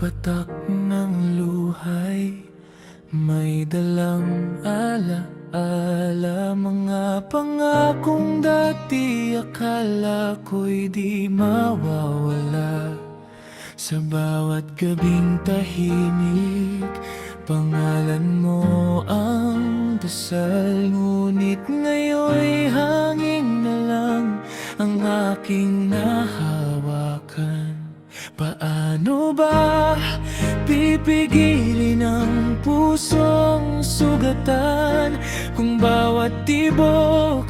patak ng luhay, may dalang ala-ala. Mga pangakong dati akala ko'y di mawawala. Sa bawat gabing tahimik, pangalan mo ang dasal. Ngunit ngayon'y hangin na lang ang aking nahawakan. Paano ba pipigilin ang pusong sugatan kung bawat tibok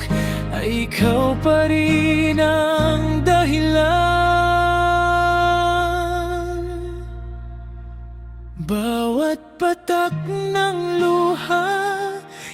ay ikaw pa rin ang dahilan? Bawat patak ng luha,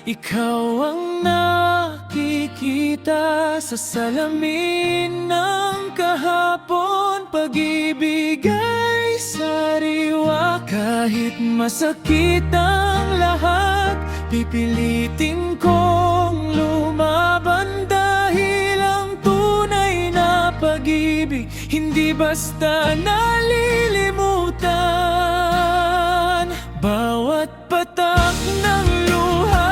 ikaw ang nakikita sa salamin ng kahapon. Pag-ibig ay sariwa, kahit masakit ang lahat. Pipilitin kong lumaban dahil ang tunay na pag-ibig hindi basta nalilimutan. Bawat patak ng luha,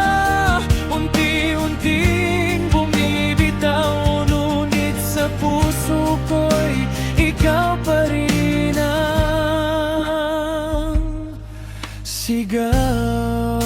unti-unting bumibitaw, ngunit sa puso ko'y ikaw pa rin ang sigaw.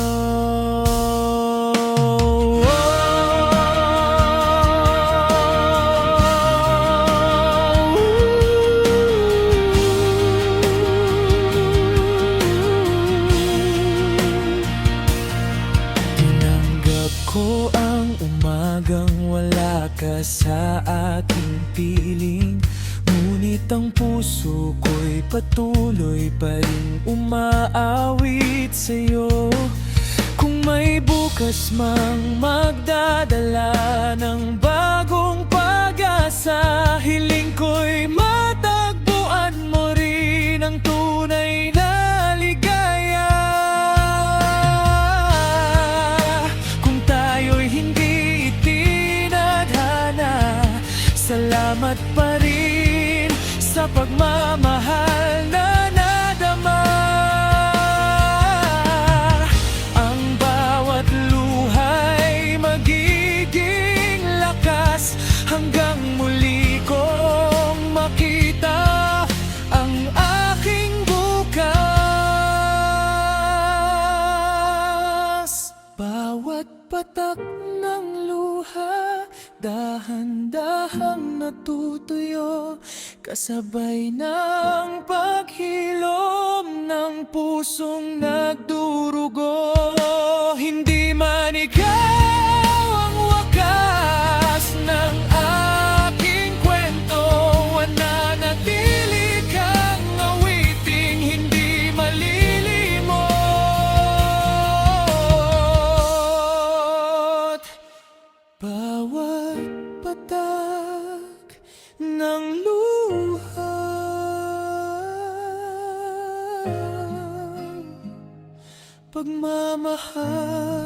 Ko ang umagang wala ka sa aking piling, ngunit ang puso ko'y patuloy pa rin umaawit sa'yo. Kung may bukas mang magdadala ng bagong pag-asa, hiling ko'y matagpuan mo rin ang tunay na ligaya. Salamat pa rin sa pagmamahal na nadama. Ang bawat luha'y magiging lakas hanggang muli kong makita ang aking bukas. Bawat patak ng luha, dahan-dahang natutuyo, kasabay ng paghilom ng pusong nagdurugo. Hindi man ikaw ang wakas ng aking kwento, mananatili kang awiting hindi malilimot. Bawat patak ng luha, pagmamahal